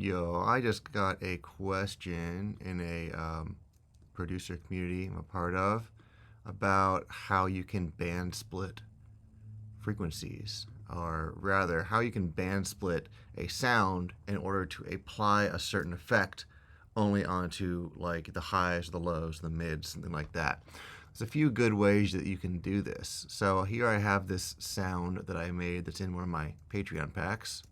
Yo, I just got a question in a producer community I'm a part of about how you can band split frequencies, or rather, how you can band split a sound in order to apply a certain effect only onto like the highs, the lows, the mids, something like that. There's a few good ways that you can do this. So here I have this sound that I made that's in one of my Patreon packs.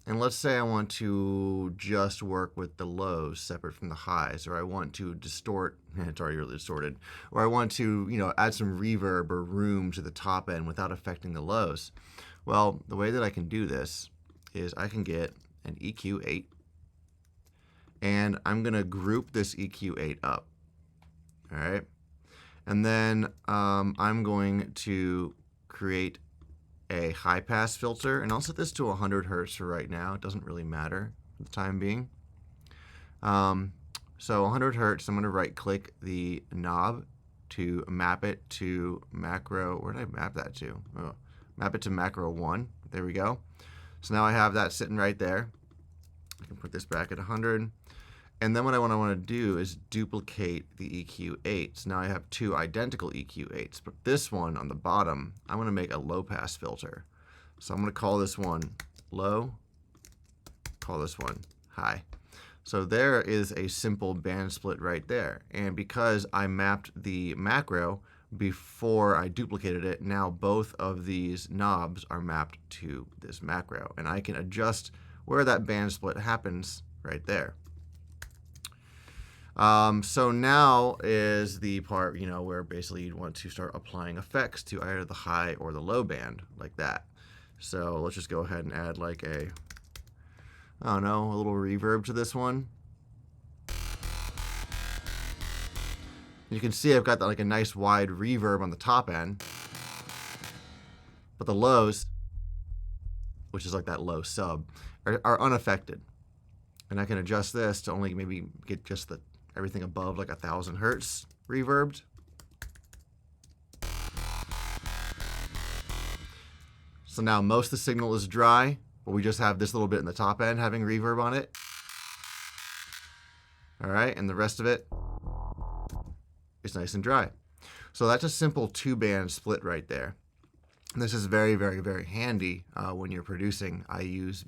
And let's say I want to just work with the lows separate from the highs, or I want to distort, it's already really distorted, or I want to, add some reverb or room to the top end without affecting the lows. Well, the way that I can do this is I can get an EQ8, and I'm going to group this EQ8 up, all right? And then I'm going to create a high pass filter, and I'll set this to 100 hertz for right now. It doesn't really matter for the time being. So 100 hertz, I'm going to right click the knob to map it to macro. Where did I map that to? Oh, map it to macro 1. There we go. So now I have that sitting right there. I can put this back at 100. And then what I want to do is duplicate the EQ8. So now I have two identical EQ8s, but this one on the bottom, I'm going to make a low pass filter. So I'm going to call this one low, call this one high. So there is a simple band split right there. And because I mapped the macro before I duplicated it, now both of these knobs are mapped to this macro. And I can adjust where that band split happens right there. So now is the part, where basically you'd want to start applying effects to either the high or the low band, like that. So let's just go ahead and add like a little reverb to this one. You can see I've got like a nice wide reverb on the top end, but the lows, which is like that low sub, are unaffected. And I can adjust this to only maybe get just everything above like 1,000 hertz reverbed. So now most of the signal is dry, but we just have this little bit in the top end having reverb on it. All right, and the rest of it is nice and dry. So that's a simple 2-band split right there. And this is very, very, very handy when you're producing. I use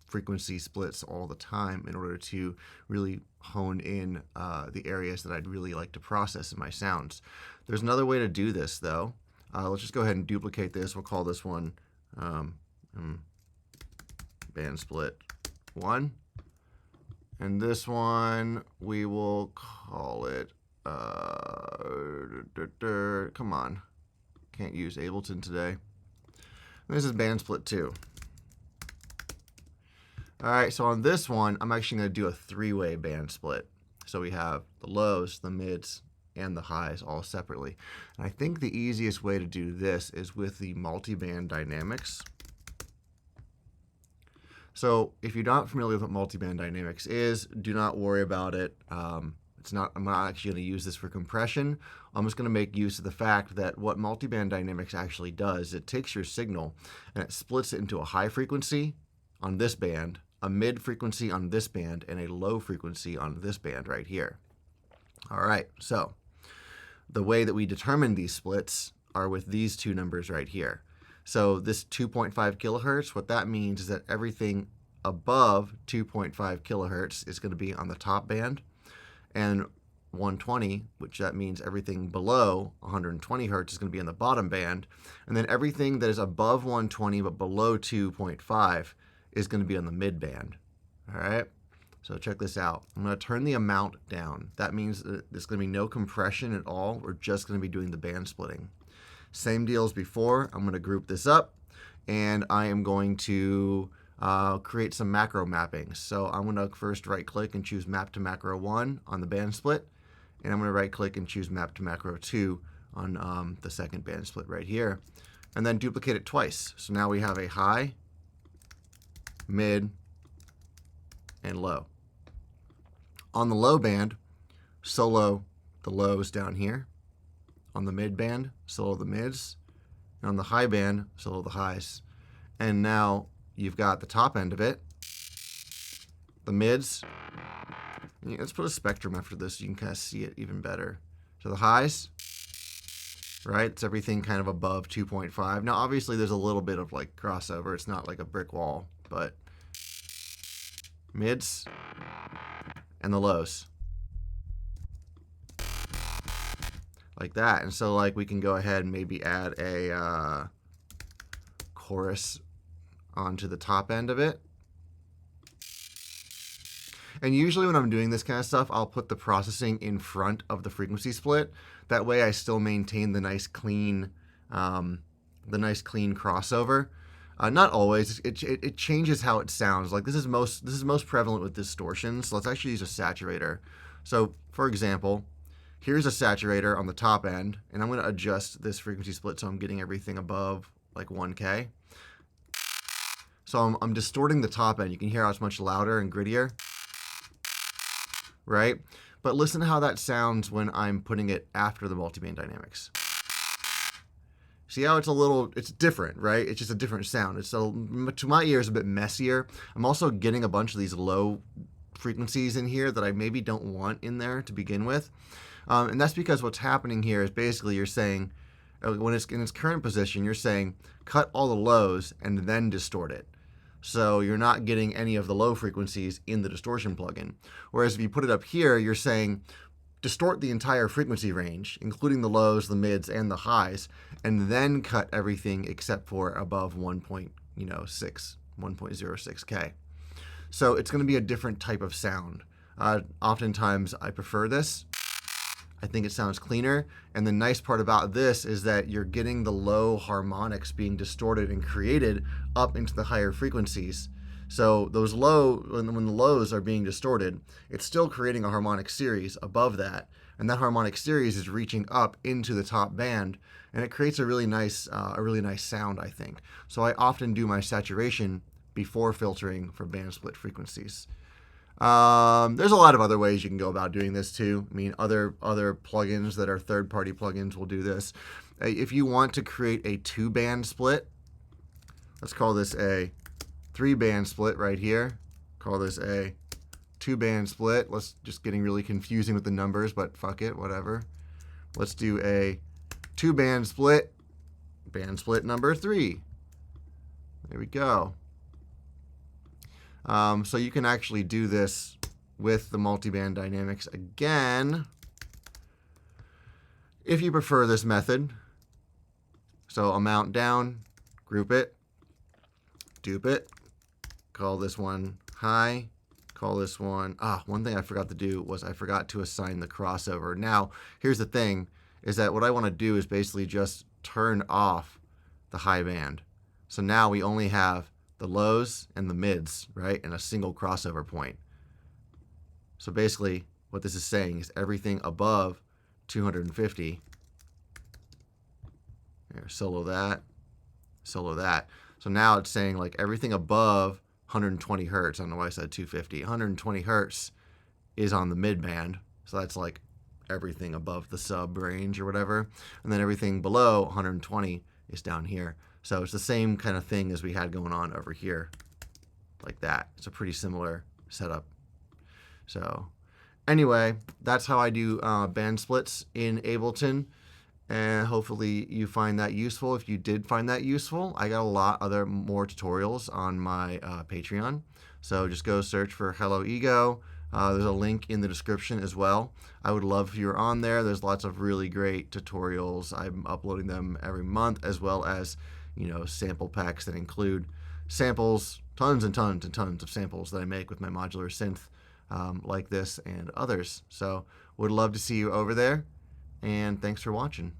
frequency splits all the time in order to really hone in the areas that I'd really like to process in my sounds. There's another way to do this, though. Let's just go ahead and duplicate this. We'll call this one band split 1. And this one, we will call it, come on. Can't use Ableton today. This is band split 2. All right, so on this one, I'm actually going to do a 3-way band split. So we have the lows, the mids, and the highs all separately. And I think the easiest way to do this is with the multiband dynamics. So if you're not familiar with what multiband dynamics is, do not worry about it. I'm not actually going to use this for compression. I'm just going to make use of the fact that what multiband dynamics actually does, it takes your signal and it splits it into a high frequency on this band, a mid frequency on this band, and a low frequency on this band right here. All right, so the way that we determine these splits are with these two numbers right here. So this 2.5 kilohertz, what that means is that everything above 2.5 kilohertz is going to be on the top band, and 120, which that means everything below 120 hertz is going to be in the bottom band, and then everything that is above 120 but below 2.5 is going to be on the mid band. All right, so check this out. I'm going to turn the amount down. That means that there's going to be no compression at all. We're just going to be doing the band splitting. Same deal as before. I'm going to group this up, and I am going to create some macro mappings. So I'm going to first right click and choose map to macro 1 on the band split, and I'm going to right click and choose map to macro 2 on the second band split right here, and then duplicate it twice. So now we have a high, mid, and low. On the low band, solo the lows down here. On the mid band, solo the mids. And on the high band, solo the highs. And now you've got the top end of it, the mids. Let's put a spectrum after this so you can kind of see it even better. So the highs, right? It's everything kind of above 2.5. Now, obviously, there's a little bit of like crossover. It's not like a brick wall, but mids and the lows. Like that. And so like we can go ahead and maybe add a chorus onto the top end of it. And usually when I'm doing this kind of stuff, I'll put the processing in front of the frequency split. That way I still maintain the nice clean crossover. Not always. It changes how it sounds. Like this is most prevalent with distortion. So let's actually use a saturator. So for example, here's a saturator on the top end, and I'm going to adjust this frequency split so I'm getting everything above like 1K. So I'm distorting the top end. You can hear how it's much louder and grittier, right? But listen to how that sounds when I'm putting it after the multiband dynamics. See how it's different, right? It's just a different sound. It's to my ears a bit messier. I'm also getting a bunch of these low frequencies in here that I maybe don't want in there to begin with. And that's because what's happening here is basically you're saying, when it's in its current position, you're saying cut all the lows and then distort it. So you're not getting any of the low frequencies in the distortion plugin. Whereas if you put it up here, you're saying distort the entire frequency range, including the lows, the mids, and the highs, and then cut everything except for above 1.06K. So it's going to be a different type of sound. Oftentimes I prefer this. I think it sounds cleaner. And the nice part about this is that you're getting the low harmonics being distorted and created up into the higher frequencies. So those when the lows are being distorted, it's still creating a harmonic series above that. And that harmonic series is reaching up into the top band, and it creates a really nice sound, I think. So I often do my saturation before filtering for band split frequencies. There's a lot of other ways you can go about doing this too. I mean, other plugins that are third-party plugins will do this. If you want to create a 2-band split, let's call this a 3-band split right here. Call this a 2-band split. Let's just getting really confusing with the numbers, but fuck it, whatever. Let's do a 2-band split, band split number 3. There we go. So you can actually do this with the multiband dynamics again if you prefer this method. So amount down, group it, dupe it, call this one high, call this one, one thing I forgot to do was I forgot to assign the crossover. Now, here's the thing, is that what I want to do is basically just turn off the high band. So now we only have the lows and the mids, right, and a single crossover point. So basically, what this is saying is everything above 250. Here, solo that, solo that. So now it's saying like everything above 120 hertz. I don't know why I said 250. 120 hertz is on the mid band. So that's like everything above the sub range or whatever. And then everything below 120 is down here. So it's the same kind of thing as we had going on over here, like that. It's a pretty similar setup. So anyway, that's how I do band splits in Ableton, and hopefully you find that useful. If you did find that useful, I got a lot more tutorials on my Patreon. So just go search for Hello Ego. There's a link in the description as well. I would love if you're on there. There's lots of really great tutorials. I'm uploading them every month, as well as sample packs that include samples, tons and tons and tons of samples that I make with my modular synth like this and others. So would love to see you over there, and thanks for watching.